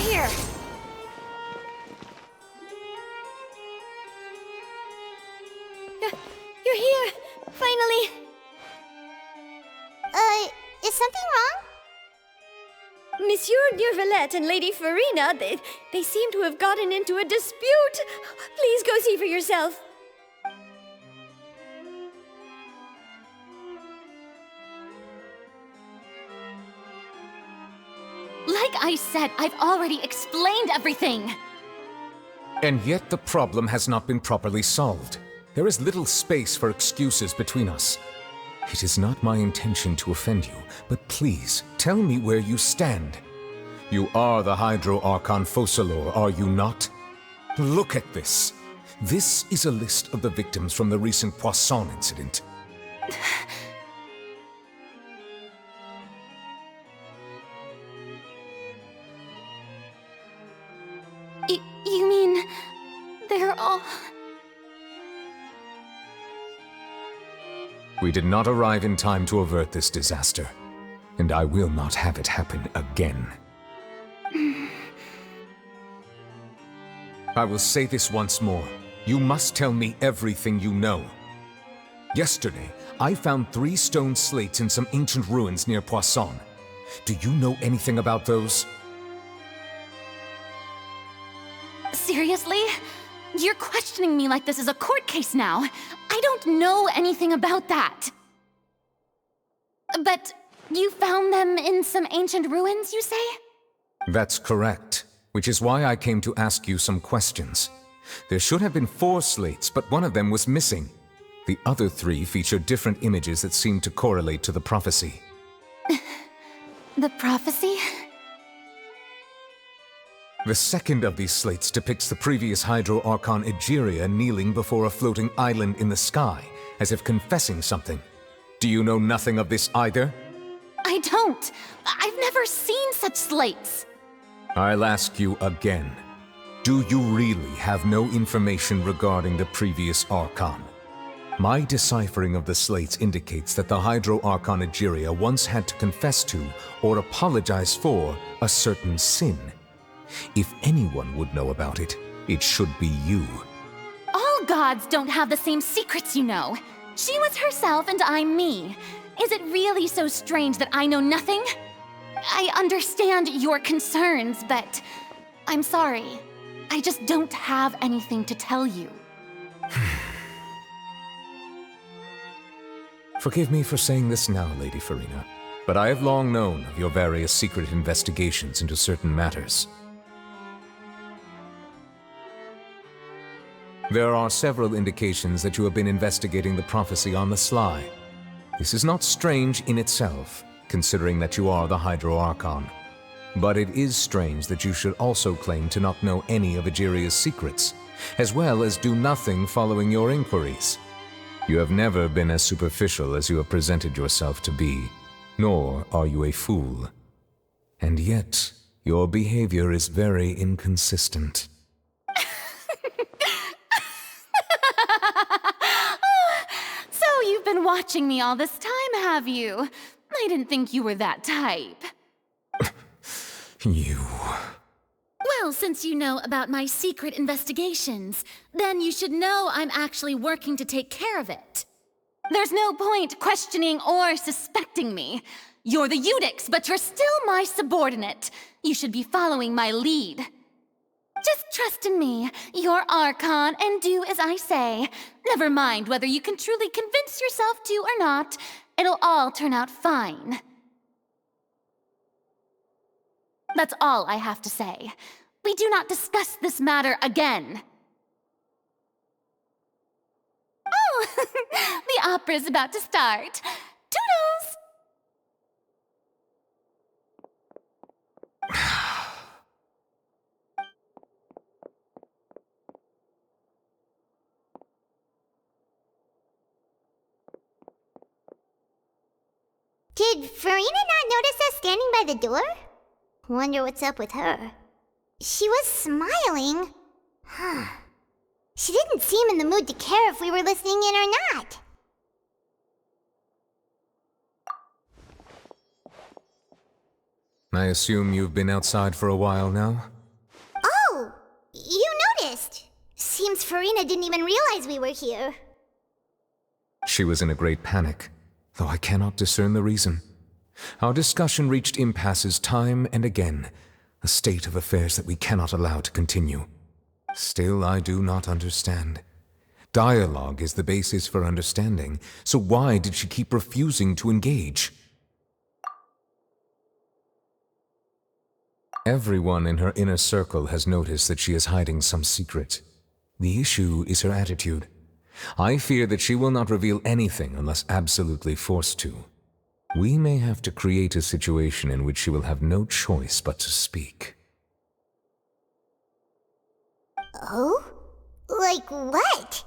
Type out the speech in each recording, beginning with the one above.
here! You're here! Finally! Is something wrong? Monsieur Neurvalette and Lady Farina, they seem to have gotten into a dispute. Please go see for yourself. Like I said, I've already explained everything. And yet the problem has not been properly solved. There is little space for excuses between us. It is not my intention to offend you, but please, tell me where you stand. You are the Hydro Archon Focalor, are you not? Look at this. This is a list of the victims from the recent Poisson incident. You mean... they're all... We did not arrive in time to avert this disaster, and I will not have it happen again. I will say this once more. You must tell me everything you know. Yesterday, I found 3 stone slates in some ancient ruins near Poisson. Do you know anything about those? Seriously? You're questioning me like this is a court case now. I don't know anything about that. But you found them in some ancient ruins, you say? That's correct, which is why I came to ask you some questions. There should have been 4 slates, but one of them was missing. The other 3 feature different images that seem to correlate to the prophecy. The prophecy? The second of these slates depicts the previous Hydro Archon Egeria kneeling before a floating island in the sky, as if confessing something. Do you know nothing of this either? I don't. I've never seen such slates. I'll ask you again. Do you really have no information regarding the previous Archon? My deciphering of the slates indicates that the Hydro Archon Egeria once had to confess to, or apologize for, a certain sin. If anyone would know about it, it should be you. All gods don't have the same secrets, you know. She was herself and I'm me. Is it really so strange that I know nothing? I understand your concerns, but I'm sorry. I just don't have anything to tell you. Forgive me for saying this now, Lady Farina, but I have long known of your various secret investigations into certain matters. There are several indications that you have been investigating the prophecy on the sly. This is not strange in itself, considering that you are the Hydro Archon. But it is strange that you should also claim to not know any of Egeria's secrets, as well as do nothing following your inquiries. You have never been as superficial as you have presented yourself to be, nor are you a fool. And yet, your behavior is very inconsistent. So you've been watching me all this time, have you? I didn't think you were that type. You... Well, since you know about my secret investigations, then you should know I'm actually working to take care of it. There's no point questioning or suspecting me. You're the Eudix, but you're still my subordinate. You should be following my lead. Just trust in me, you're Archon, and do as I say. Never mind whether you can truly convince yourself to or not. It'll all turn out fine. That's all I have to say. We do not discuss this matter again. Oh, the opera's about to start. Toodles! Did Farina not notice us standing by the door? Wonder what's up with her. She was smiling. She didn't seem in the mood to care if we were listening in or not. I assume you've been outside for a while now? Sometimes Farina didn't even realize we were here. She was in a great panic, though I cannot discern the reason. Our discussion reached impasses time and again, a state of affairs that we cannot allow to continue. Still, I do not understand. Dialogue is the basis for understanding, so why did she keep refusing to engage? Everyone in her inner circle has noticed that she is hiding some secret. The issue is her attitude. I fear that she will not reveal anything unless absolutely forced to. We may have to create a situation in which she will have no choice but to speak. Oh? Like what?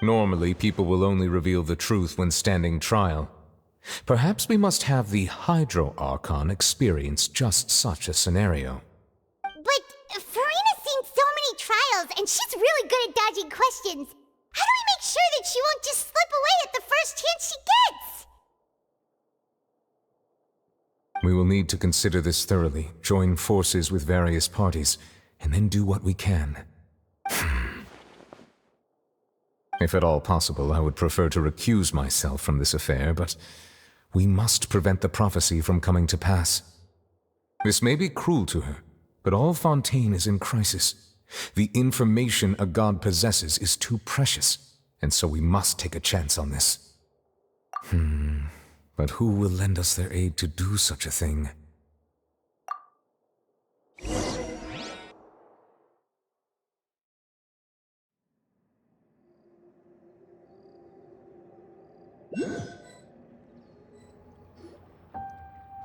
Normally, people will only reveal the truth when standing trial. Perhaps we must have the Hydro Archon experience just such a scenario. But Farina's seen so many trials, and she's really good at dodging questions. How do we make sure that she won't just slip away at the first chance she gets? We will need to consider this thoroughly, join forces with various parties, and then do what we can. If at all possible, I would prefer to recuse myself from this affair, but we must prevent the prophecy from coming to pass. This may be cruel to her, but all Fontain is in crisis. The information a god possesses is too precious, and so we must take a chance on this. But who will lend us their aid to do such a thing?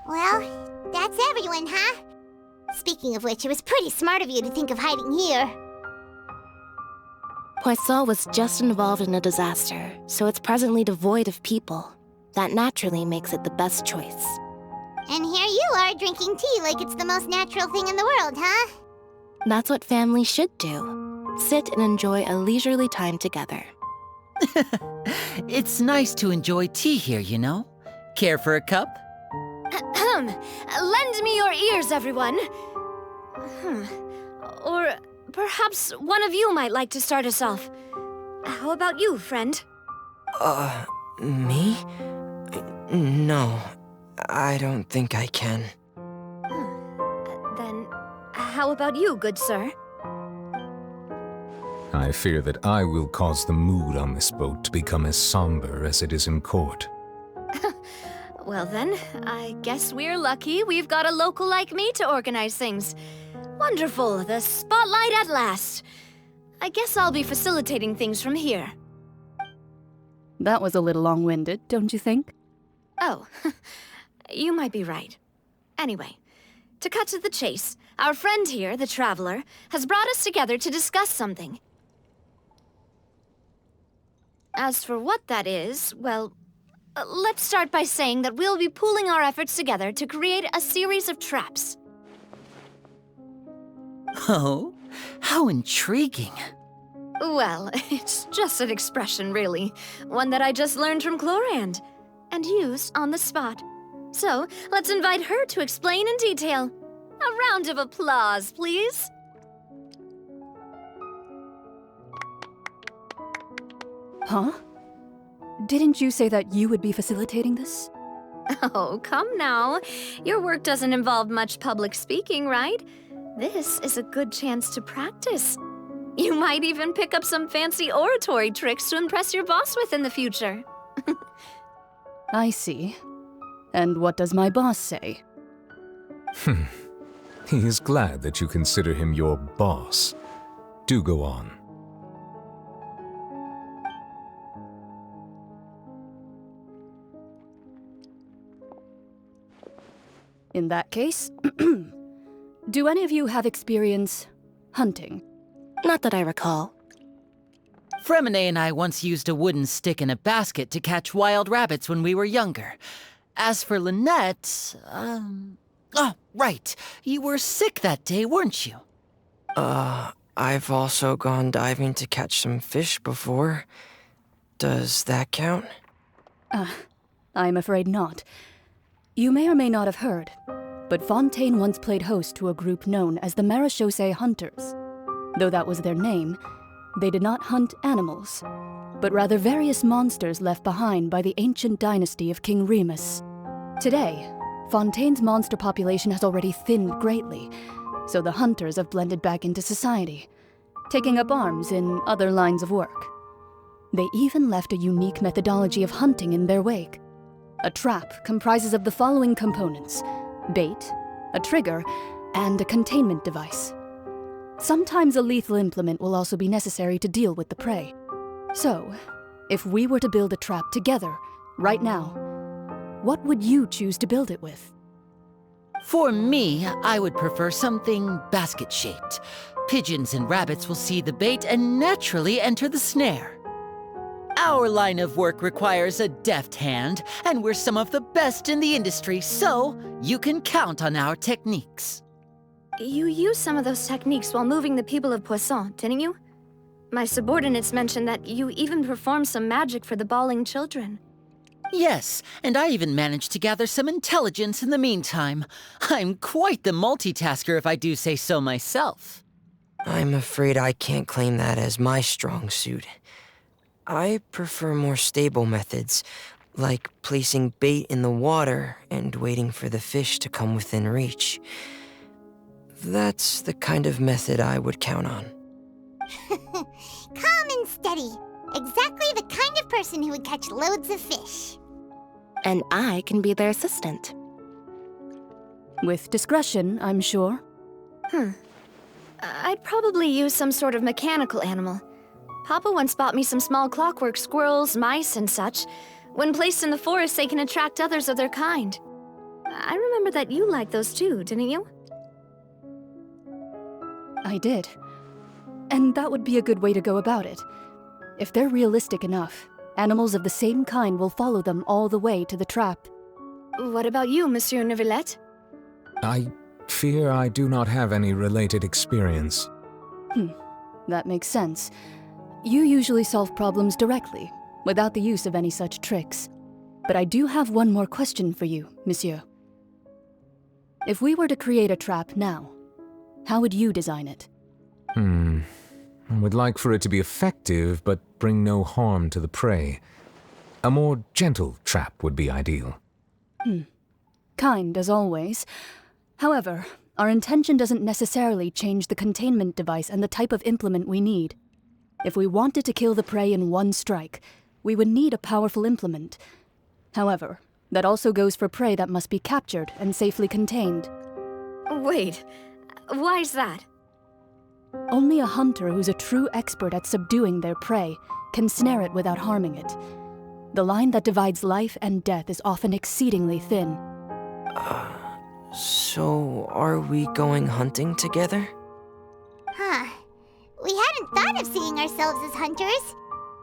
Well, that's everyone, huh? Speaking of which, it was pretty smart of you to think of hiding here. Poisson was just involved in a disaster, so it's presently devoid of people. That naturally makes it the best choice. And here you are drinking tea like it's the most natural thing in the world, huh? That's what families should do. Sit and enjoy a leisurely time together. It's nice to enjoy tea here, you know? Care for a cup? Lend me your ears, everyone. Or perhaps one of you might like to start us off. How about you, friend? Me? No, I don't think I can. Then, how about you, good sir? I fear that I will cause the mood on this boat to become as somber as it is in court. Well then, I guess we're lucky we've got a local like me to organize things. Wonderful, the spotlight at last. I guess I'll be facilitating things from here. That was a little long-winded, don't you think? Oh, you might be right. Anyway, to cut to the chase, our friend here, the Traveler, has brought us together to discuss something. As for what that is, well, let's start by saying that we'll be pooling our efforts together to create a series of traps. Oh, how intriguing. Well, it's just an expression, really. One that I just learned from Chlorand, and used on the spot. So, let's invite her to explain in detail. A round of applause, please. Huh? Didn't you say that you would be facilitating this? Oh, come now. Your work doesn't involve much public speaking, right? This is a good chance to practice. You might even pick up some fancy oratory tricks to impress your boss with in the future. I see. And what does my boss say? He is glad that you consider him your boss. Do go on. In that case, do any of you have experience hunting? Not that I recall. Fremine and I once used a wooden stick in a basket to catch wild rabbits when we were younger. As for Lynette, oh, right. You were sick that day, weren't you? I've also gone diving to catch some fish before. Does that count? I'm afraid not. You may or may not have heard, but Fontaine once played host to a group known as the Marechaussee Hunters. Though that was their name, they did not hunt animals, but rather various monsters left behind by the ancient dynasty of King Remus. Today, Fontain's monster population has already thinned greatly, so the hunters have blended back into society, taking up arms in other lines of work. They even left a unique methodology of hunting in their wake. A trap comprises of the following components: bait, a trigger, and a containment device. Sometimes a lethal implement will also be necessary to deal with the prey. So, if we were to build a trap together, right now, what would you choose to build it with? For me, I would prefer something basket-shaped. Pigeons and rabbits will see the bait and naturally enter the snare. Our line of work requires a deft hand, and we're some of the best in the industry, so you can count on our techniques. You used some of those techniques while moving the people of Poisson, didn't you? My subordinates mentioned that you even performed some magic for the bawling children. Yes, and I even managed to gather some intelligence in the meantime. I'm quite the multitasker if I do say so myself. I'm afraid I can't claim that as my strong suit. I prefer more stable methods, like placing bait in the water and waiting for the fish to come within reach. That's the kind of method I would count on. Calm and steady. Exactly the kind of person who would catch loads of fish. And I can be their assistant. With discretion, I'm sure. I'd probably use some sort of mechanical animal. Papa once bought me some small clockwork squirrels, mice, and such. When placed in the forest, they can attract others of their kind. I remember that you liked those too, didn't you? I did. And that would be a good way to go about it. If they're realistic enough, animals of the same kind will follow them all the way to the trap. What about you, Monsieur Neuvillette? I fear I do not have any related experience. That makes sense. You usually solve problems directly, without the use of any such tricks. But I do have one more question for you, Monsieur. If we were to create a trap now, how would you design it? I would like for it to be effective, but bring no harm to the prey. A more gentle trap would be ideal. Kind, as always. However, our intention doesn't necessarily change the containment device and the type of implement we need. If we wanted to kill the prey in one strike, we would need a powerful implement. However, that also goes for prey that must be captured and safely contained. Wait, why's that? Only a hunter who's a true expert at subduing their prey can snare it without harming it. The line that divides life and death is often exceedingly thin. So, are we going hunting together? We hadn't thought of seeing ourselves as hunters.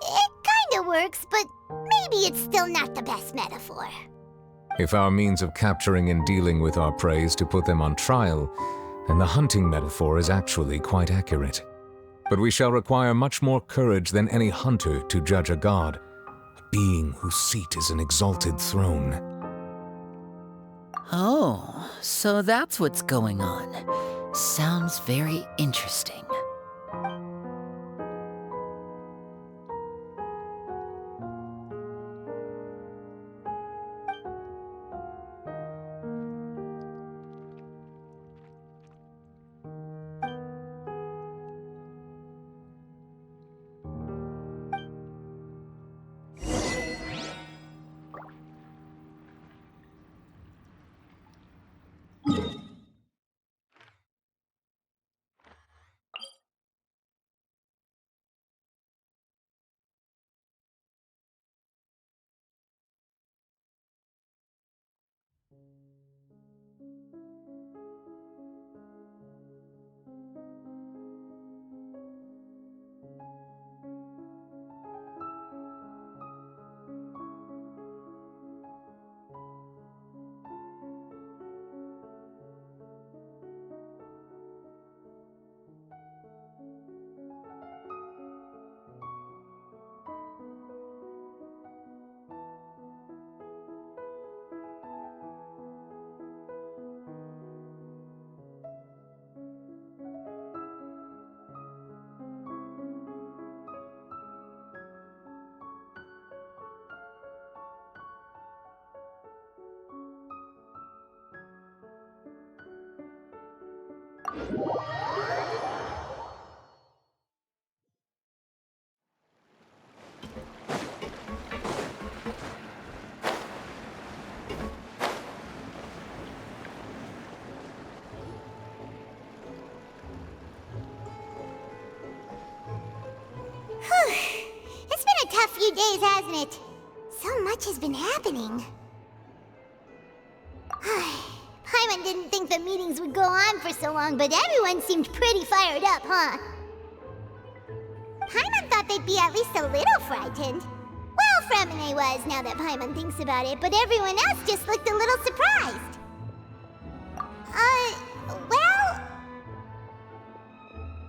It kinda works, but maybe it's still not the best metaphor. If our means of capturing and dealing with our prey is to put them on trial, then the hunting metaphor is actually quite accurate. But we shall require much more courage than any hunter to judge a god, a being whose seat is an exalted throne. Oh, so that's what's going on. Sounds very interesting. It's been a tough few days, hasn't it? So much has been happening. Paimon didn't think the meetings would go on for so long, but everyone seemed pretty fired up, huh? Paimon thought they'd be at least a little frightened. Well, Fremine was, now that Paimon thinks about it, but everyone else just looked a little surprised. Well...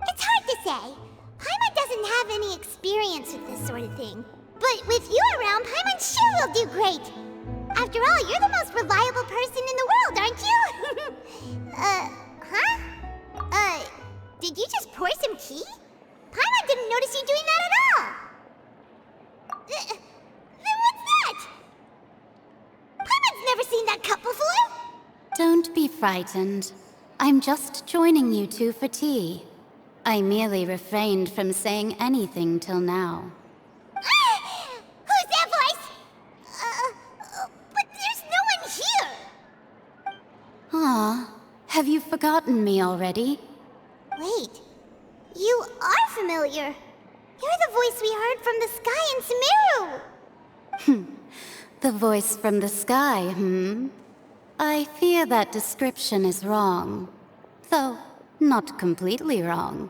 It's hard to say. Paimon doesn't have any experience with this sort of thing. But with you around, Paimon sure will do great. After all, you're the most reliable person in the world, aren't you? Did you just pour some tea? Paimon didn't notice you doing that at all. Then what's that? Paimon's never seen that cup before. Don't be frightened. I'm just joining you two for tea. I merely refrained from saying anything till now. Who's that voice? But there's no one here. Ah, have you forgotten me already? Wait, you are familiar. You're the voice we heard from the sky in Sumeru. The voice from the sky, I fear that description is wrong. Though, not completely wrong.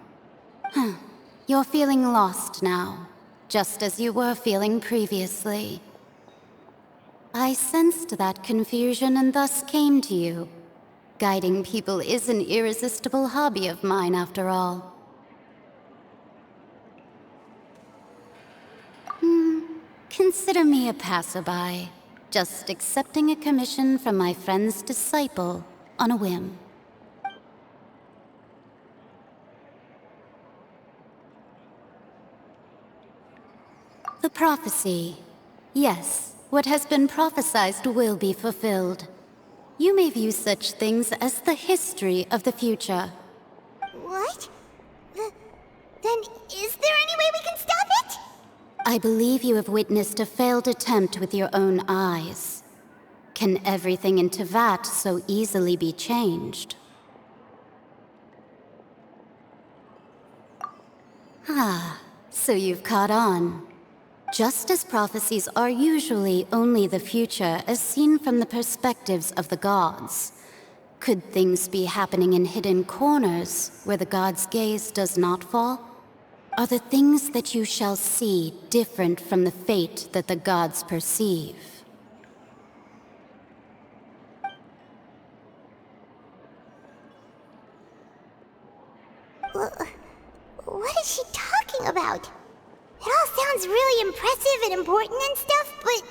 You're feeling lost now, just as you were feeling previously. I sensed that confusion and thus came to you. Guiding people is an irresistible hobby of mine, after all. Consider me a passerby, just accepting a commission from my friend's disciple on a whim. The prophecy. Yes, what has been prophesied will be fulfilled. You may view such things as the history of the future. What? Then is there any way we can stop it? I believe you have witnessed a failed attempt with your own eyes. Can everything in Tevat so easily be changed? Ah, so you've caught on. Just as prophecies are usually only the future as seen from the perspectives of the gods, could things be happening in hidden corners where the gods' gaze does not fall? Are the things that you shall see different from the fate that the gods perceive? What is she talking about? It all sounds really impressive and important and stuff, but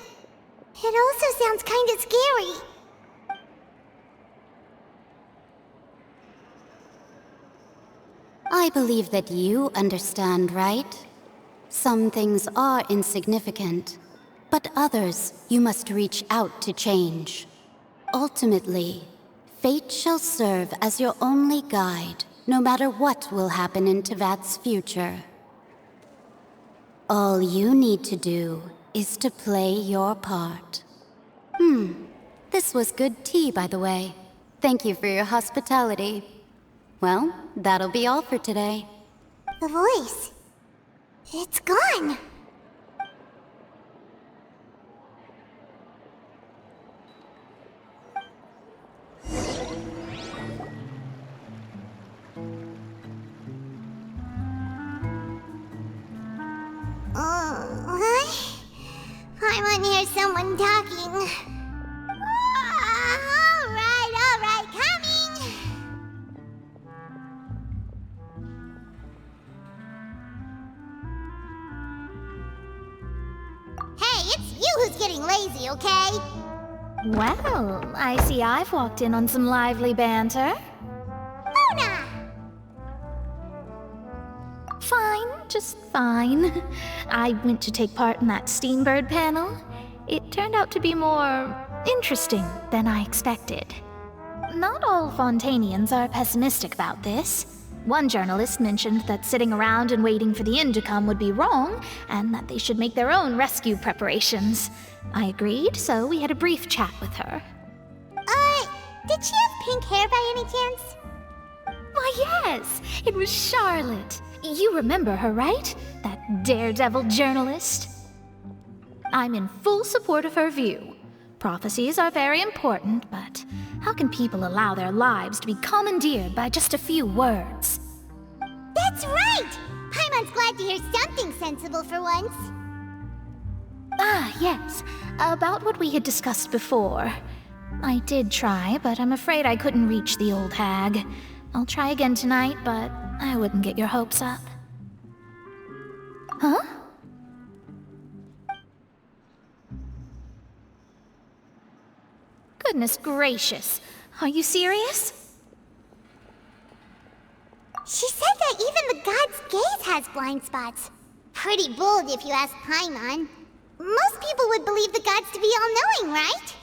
it also sounds kind of scary. I believe that you understand, right? Some things are insignificant, but others you must reach out to change. Ultimately, fate shall serve as your only guide, no matter what will happen in Tevat's future. All you need to do is to play your part. This was good tea, by the way. Thank you for your hospitality. Well, that'll be all for today. The voice. It's gone. What? Paimon hears someone talking. All right, coming. Hey, it's you who's getting lazy, okay? Well, I see I've walked in on some lively banter. Luna! Fine, just fine. I went to take part in that Steambird panel. It turned out to be more interesting than I expected. not all Fontainians are pessimistic about this. One journalist mentioned that sitting around and waiting for the end to come would be wrong, and that they should make their own rescue preparations. I agreed, so we had a brief chat with her. Did she have pink hair by any chance? Why, yes! It was Charlotte. You remember her, right? That daredevil journalist? I'm in full support of her view. Prophecies are very important, but how can people allow their lives to be commandeered by just a few words? That's right! Paimon's glad to hear something sensible for once. Ah, yes. About what we had discussed before. I did try, but I'm afraid I couldn't reach the old hag. I'll try again tonight, but I wouldn't get your hopes up. Huh? Goodness gracious. Are you serious? She said that even the god's gaze has blind spots. Pretty bold if you ask Paimon. Most people would believe the gods to be all-knowing, right?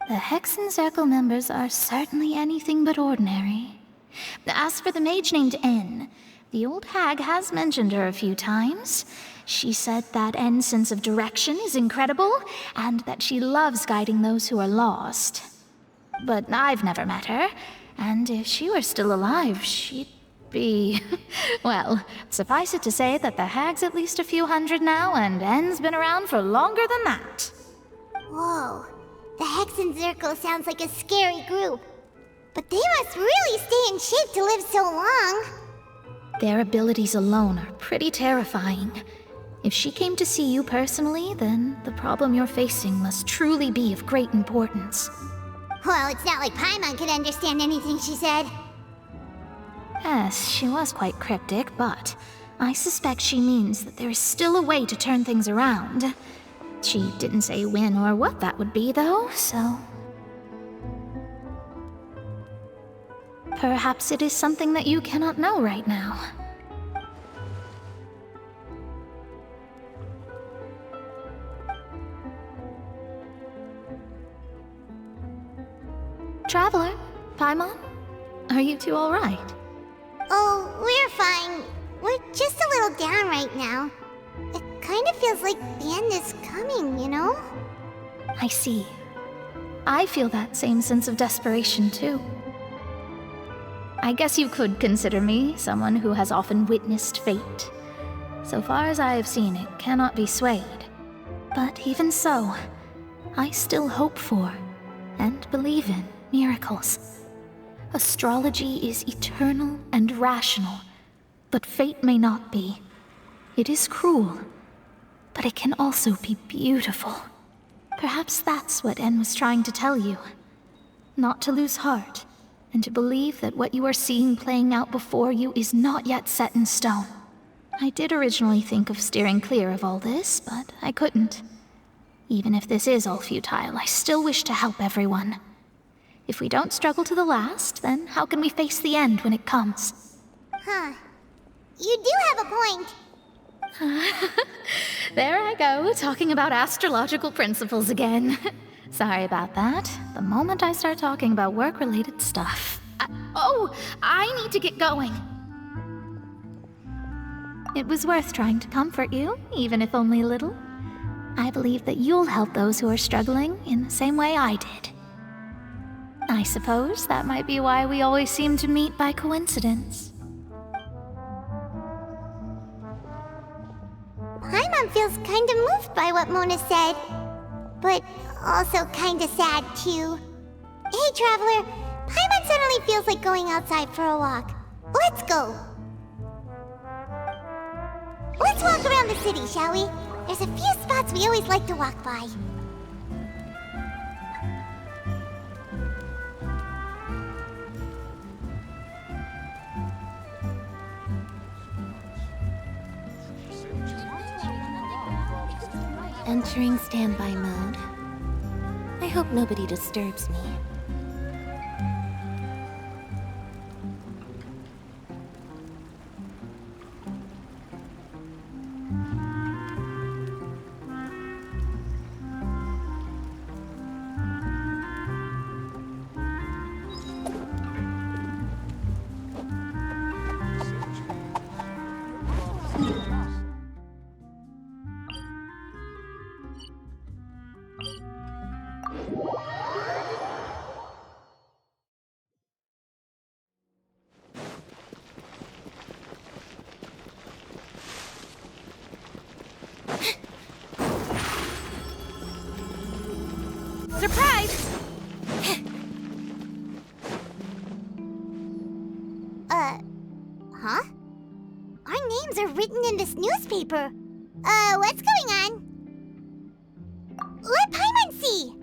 The Hexen Circle members are certainly anything but ordinary. As for the mage named N, the old hag has mentioned her a few times. She said that N's sense of direction is incredible, and that she loves guiding those who are lost. But I've never met her, and if she were still alive, she'd be... well, suffice it to say that the hag's at least a few hundred now, and N's been around for longer than that. Whoa. The Hexen Circle sounds like a scary group. But they must really stay in shape to live so long. Their abilities alone are pretty terrifying. If she came to see you personally, then the problem you're facing must truly be of great importance. Well, it's not like Paimon could understand anything she said. Yes, she was quite cryptic, but I suspect she means that there is still a way to turn things around. She didn't say when or what that would be, though, so... perhaps it is something that you cannot know right now. Traveler, Paimon, are you two all right? Oh, we're fine. We're just a little down right now. It kind of feels like the end is coming, you know? I see. I feel that same sense of desperation, too. I guess you could consider me someone who has often witnessed fate. So far as I have seen, it cannot be swayed. But even so, I still hope for, and believe in, miracles. Astrology is eternal and rational, but fate may not be. It is cruel, but it can also be beautiful. Perhaps that's what En was trying to tell you. Not to lose heart, and to believe that what you are seeing playing out before you is not yet set in stone. I did originally think of steering clear of all this, but I couldn't. Even if this is all futile, I still wish to help everyone. If we don't struggle to the last, then how can we face the end when it comes? Huh. You do have a point. There I go, talking about astrological principles again. Sorry about that. The moment I start talking about work-related stuff... I need to get going. It was worth trying to comfort you, even if only a little. I believe that you'll help those who are struggling in the same way I did. I suppose that might be why we always seem to meet by coincidence. Paimon feels kinda moved by what Mona said. But also kinda sad, too. Hey, Traveler. Paimon suddenly feels like going outside for a walk. Let's go. Let's walk around the city, shall we? There's a few spots we always like to walk by. Entering standby mode. I hope nobody disturbs me. Huh? Our names are written in this newspaper. What's going on? Let Paimon see!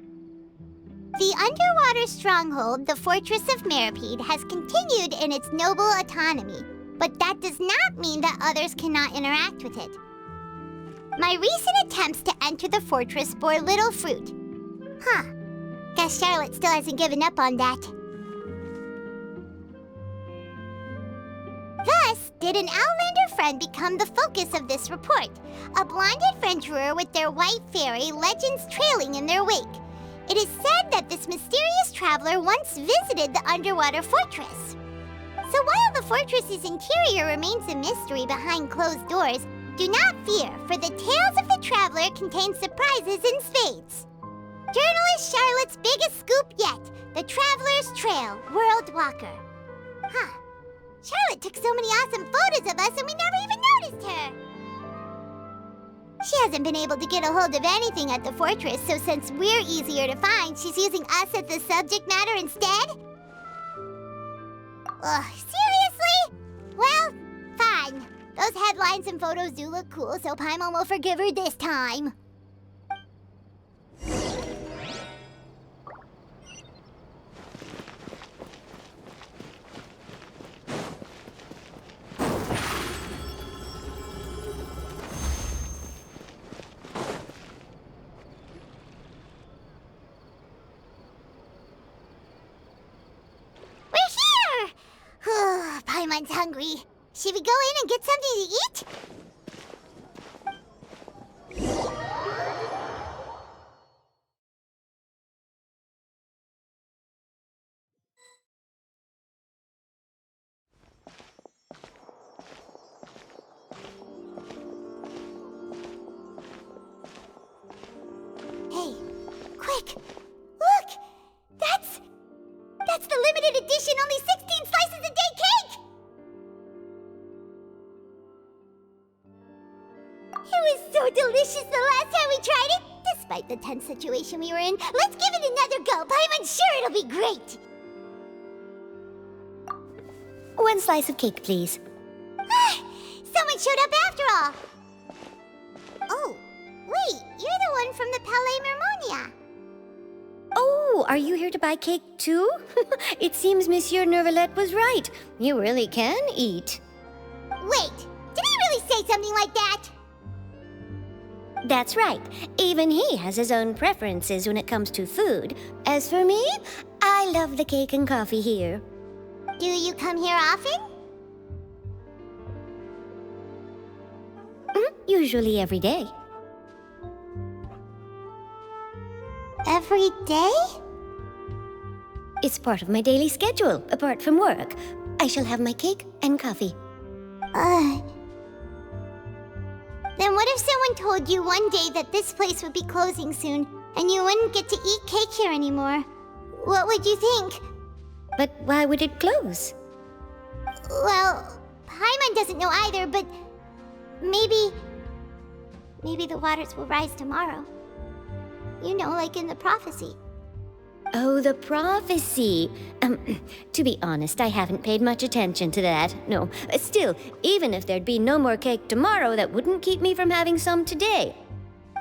The underwater stronghold, the Fortress of Meripede, has continued in its noble autonomy, but that does not mean that others cannot interact with it. My recent attempts to enter the fortress bore little fruit. Huh. Guess Charlotte still hasn't given up on that. Thus, did an Outlander friend become the focus of this report, a blonde adventurer with their white fairy legends trailing in their wake. It is said that this mysterious traveler once visited the underwater fortress. So while the fortress's interior remains a mystery behind closed doors, do not fear, for the tales of the traveler contain surprises in spades. Journalist Charlotte's biggest scoop yet, the Traveler's Trail, World Walker. Huh. Charlotte took so many awesome photos of us and we never even noticed her. She hasn't been able to get a hold of anything at the fortress, so since we're easier to find, she's using us as the subject matter instead? Ugh, seriously? Well, fine. Those headlines and photos do look cool, so Paimon will forgive her this time. Paimon's hungry. Should we go in and get something to eat? Hey, quick! Look! That's the limited edition, only 16 slices a day cake! It was so delicious the last time we tried it! Despite the tense situation we were in, let's give it another go! I'm sure it'll be great! 1 slice of cake, please. Someone showed up after all! Oh, wait, you're the one from the Palais Mermonia. Oh, are you here to buy cake too? It seems Monsieur Nervalette was right. You really can eat. Wait, did he really say something like that? That's right. Even he has his own preferences when it comes to food. As for me, I love the cake and coffee here. Do you come here often? Usually every day. Every day? It's part of my daily schedule, apart from work. I shall have my cake and coffee. Then what if someone told you one day that this place would be closing soon, and you wouldn't get to eat cake here anymore? What would you think? But why would it close? Well, Paimon doesn't know either, but maybe the waters will rise tomorrow. You know, like in the prophecy. Oh, the prophecy. To be honest, I haven't paid much attention to that. No, still, even if there'd be no more cake tomorrow, that wouldn't keep me from having some today.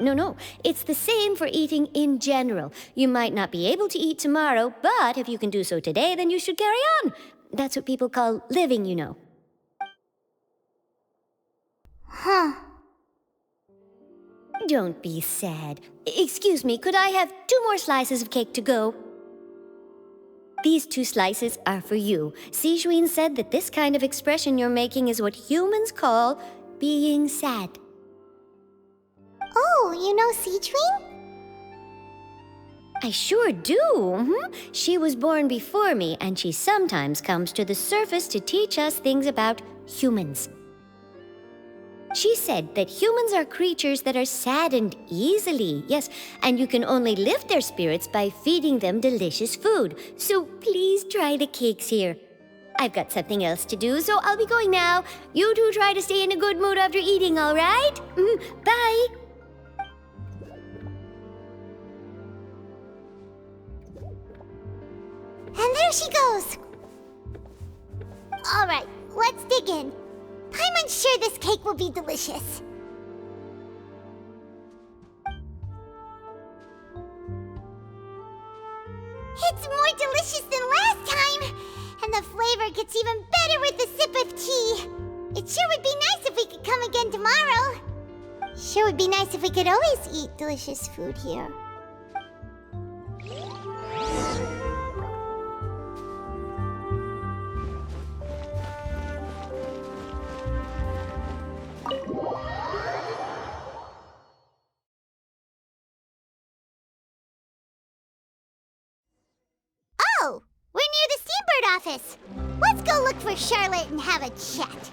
No, it's the same for eating in general. You might not be able to eat tomorrow, but if you can do so today, then you should carry on. That's what people call living, you know. Huh. Don't be sad. Excuse me, could I have 2 more slices of cake to go? These 2 slices are for you. Sijuin said that this kind of expression you're making is what humans call being sad. Oh, you know Sijuin? I sure do. She was born before me, and she sometimes comes to the surface to teach us things about humans. She said that humans are creatures that are saddened easily, yes, and you can only lift their spirits by feeding them delicious food. So please try the cakes here. I've got something else to do, so I'll be going now. You two try to stay in a good mood after eating, all right? Bye. And there she goes. Alright, let's dig in. Paimon's sure this cake will be delicious. It's more delicious than last time! And the flavor gets even better with a sip of tea. It sure would be nice if we could come again tomorrow. Sure would be nice if we could always eat delicious food here. Oh, we're near the Steambird office. Let's go look for Charlotte and have a chat.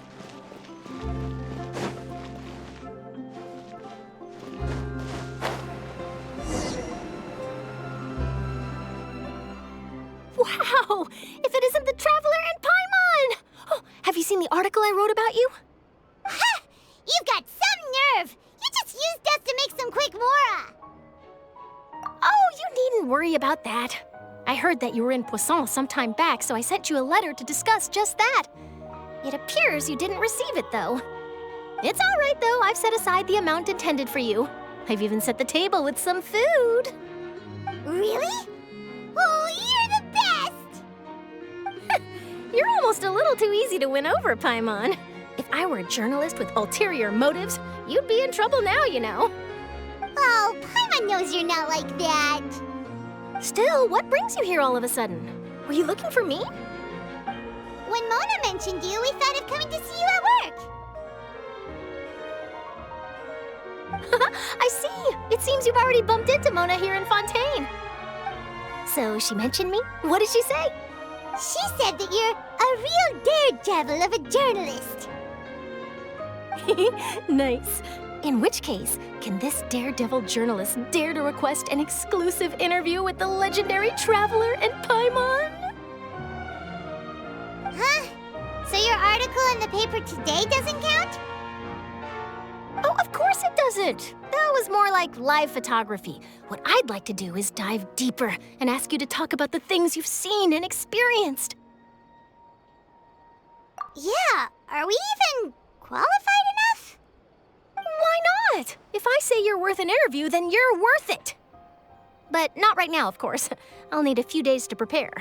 Wow! If it isn't the Traveler and Paimon! Oh, have you seen the article I wrote about you? Ha! You've got some nerve! You just used us to make some quick mora! Oh, you needn't worry about that. I heard that you were in Poisson some time back, so I sent you a letter to discuss just that. It appears you didn't receive it, though. It's all right, though. I've set aside the amount intended for you. I've even set the table with some food. Really? Oh, you're the best! You're almost a little too easy to win over, Paimon. If I were a journalist with ulterior motives, you'd be in trouble now, you know. Oh, Paimon knows you're not like that. Still, what brings you here all of a sudden? Were you looking for me? When Mona mentioned you, we thought of coming to see you at work. I see. It seems you've already bumped into Mona here in Fontaine. So she mentioned me? What did she say? She said that you're a real daredevil of a journalist. Nice. In which case, can this daredevil journalist dare to request an exclusive interview with the legendary Traveler and Paimon? Huh? So your article in the paper today doesn't count? Oh, of course it doesn't. That was more like live photography. What I'd like to do is dive deeper and ask you to talk about the things you've seen and experienced. Yeah, are we even qualified enough? Why not? If I say you're worth an interview, then you're worth it. But not right now, of course. I'll need a few days to prepare.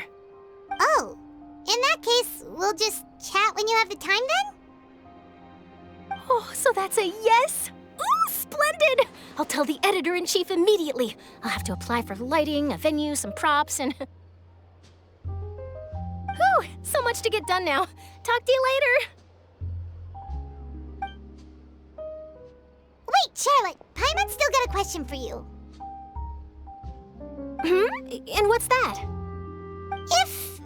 Oh, in that case, we'll just chat when you have the time then? Oh, so that's a yes? Ooh, splendid! I'll tell the editor-in-chief immediately. I'll have to apply for lighting, a venue, some props, and... Whew, so much to get done now. Talk to you later. Wait, Charlotte, Paimon's still got a question for you. And what's that? If,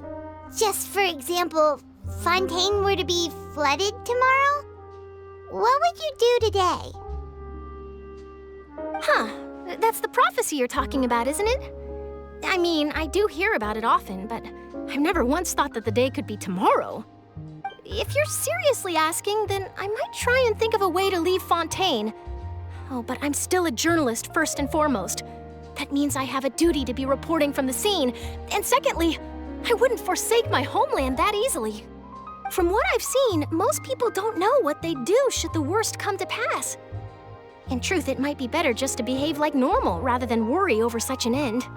just for example, Fontaine were to be flooded tomorrow, what would you do today? Huh, that's the prophecy you're talking about, isn't it? I mean, I do hear about it often, but I've never once thought that the day could be tomorrow. If you're seriously asking, then I might try and think of a way to leave Fontaine. Oh, but I'm still a journalist first and foremost. That means I have a duty to be reporting from the scene. And secondly, I wouldn't forsake my homeland that easily. From what I've seen, most people don't know what they'd do should the worst come to pass. In truth, it might be better just to behave like normal rather than worry over such an end.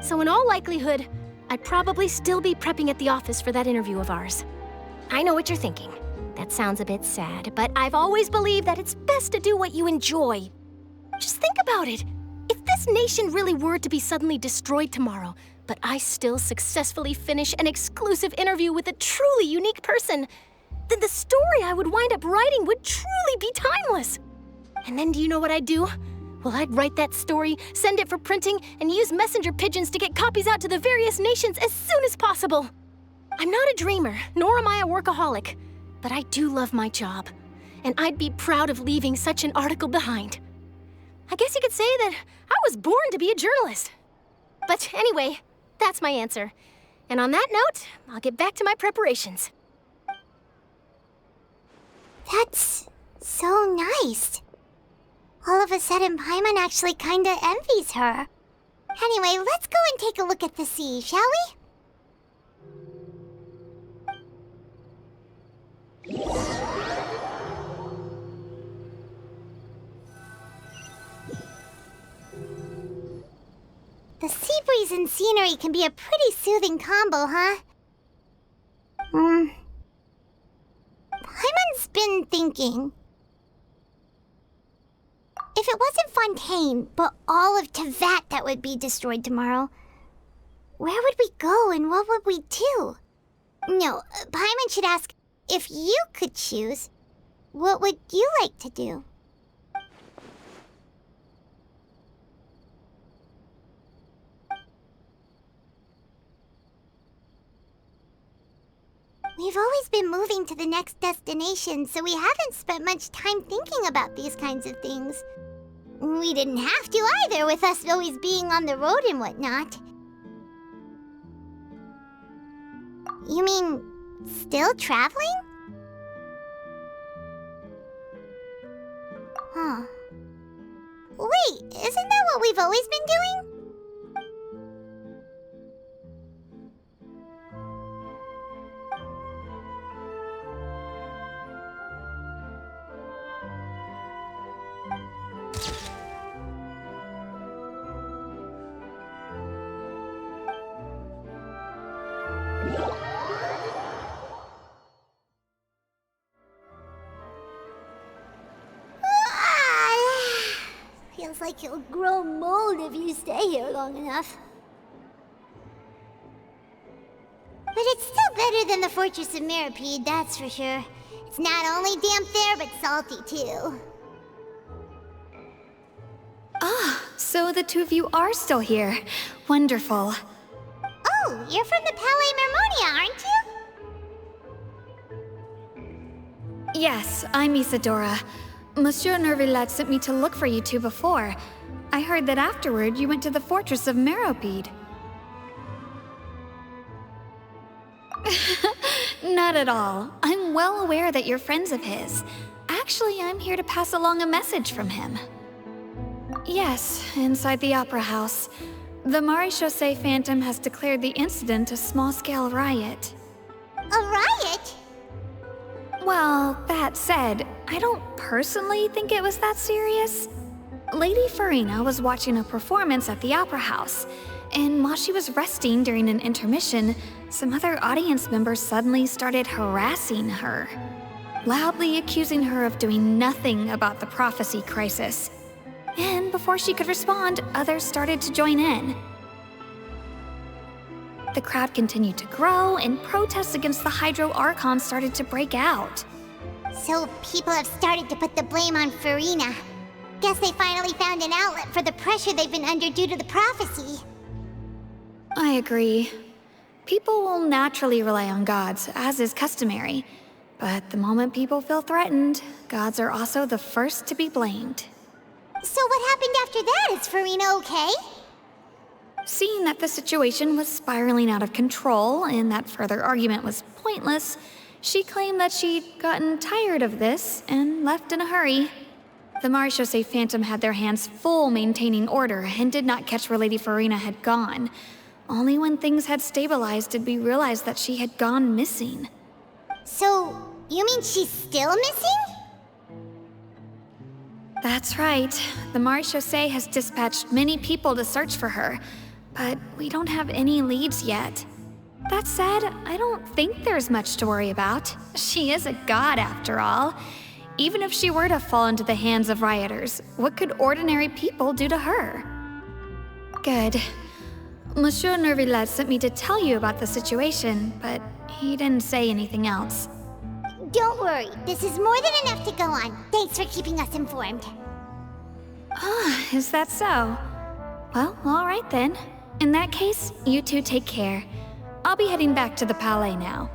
So in all likelihood, I'd probably still be prepping at the office for that interview of ours. I know what you're thinking. That sounds a bit sad, but I've always believed that it's best to do what you enjoy. Just think about it. If this nation really were to be suddenly destroyed tomorrow, but I still successfully finish an exclusive interview with a truly unique person, then the story I would wind up writing would truly be timeless. And then do you know what I'd do? Well, I'd write that story, send it for printing, and use messenger pigeons to get copies out to the various nations as soon as possible. I'm not a dreamer, nor am I a workaholic, but I do love my job, and I'd be proud of leaving such an article behind. I guess you could say that I was born to be a journalist. But anyway, that's my answer. And on that note, I'll get back to my preparations. That's so nice. All of a sudden, Paimon actually kinda envies her. Anyway, let's go and take a look at the sea, shall we? and scenery can be a pretty soothing combo, huh? Paimon's been thinking. If it wasn't Fontaine, but all of Tevat that would be destroyed tomorrow, where would we go and what would we do? No, Paimon should ask, if you could choose, what would you like to do? We've always been moving to the next destination, so we haven't spent much time thinking about these kinds of things. We didn't have to either, with us always being on the road and whatnot. You mean, still traveling? Huh. Wait, isn't that what we've always been doing? Feels like you'll grow mold if you stay here long enough. But it's still better than the Fortress of Meropide, that's for sure. It's not only damp there, but salty too. Ah, so the two of you are still here. Wonderful. Oh, you're from the Palais Mermonia, aren't you? Yes, I'm Isadora. Monsieur Nervillat sent me to look for you two before. I heard that afterward you went to the Fortress of Meropide. Not at all. I'm well aware that you're friends of his. Actually, I'm here to pass along a message from him. Yes, inside the Opera House. The Maréchaussée Phantom has declared the incident a small-scale riot. A riot? Well, that said, I don't personally think it was that serious. Lady Farina was watching a performance at the Opera House, and while she was resting during an intermission, some other audience members suddenly started harassing her, loudly accusing her of doing nothing about the prophecy crisis. And before she could respond, others started to join in. The crowd continued to grow, and protests against the Hydro Archon started to break out. So people have started to put the blame on Farina. Guess they finally found an outlet for the pressure they've been under due to the prophecy. I agree. People will naturally rely on gods, as is customary. But the moment people feel threatened, gods are also the first to be blamed. So what happened after that? Is Farina okay? Seeing that the situation was spiraling out of control and that further argument was pointless, she claimed that she'd gotten tired of this and left in a hurry. The Maréchaussée Phantom had their hands full maintaining order and did not catch where Lady Farina had gone. Only when things had stabilized did we realize that she had gone missing. So, you mean she's still missing? That's right. The Maréchaussée has dispatched many people to search for her, but we don't have any leads yet. That said, I don't think there's much to worry about. She is a god after all. Even if she were to fall into the hands of rioters, what could ordinary people do to her? Good. Monsieur Nervillat sent me to tell you about the situation, but he didn't say anything else. Don't worry, this is more than enough to go on. Thanks for keeping us informed. Ah, is that so? Well, all right then. In that case, you two take care. I'll be heading back to the Palais now.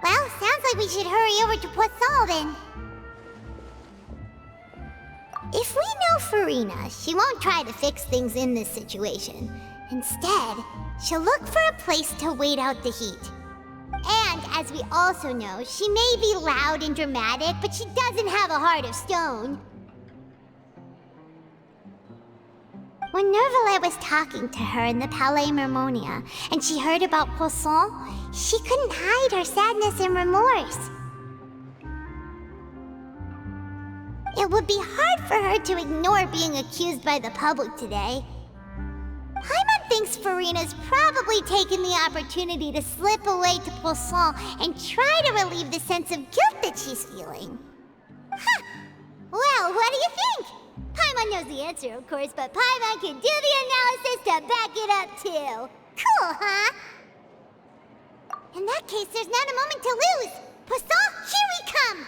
Well, sounds like we should hurry over to Poisson then. If we know Farina, she won't try to fix things in this situation. Instead, she'll look for a place to wait out the heat. And as we also know, she may be loud and dramatic, but she doesn't have a heart of stone. When Nervillat was talking to her in the Palais Mermonia, and she heard about Poisson, she couldn't hide her sadness and remorse. It would be hard for her to ignore being accused by the public today. Paimon thinks Furina's probably taken the opportunity to slip away to Poisson and try to relieve the sense of guilt that she's feeling. Huh. Well, what do you think? Paimon knows the answer, of course, but Paimon can do the analysis to back it up, too. Cool, huh? In that case, there's not a moment to lose. Poisson, here we come!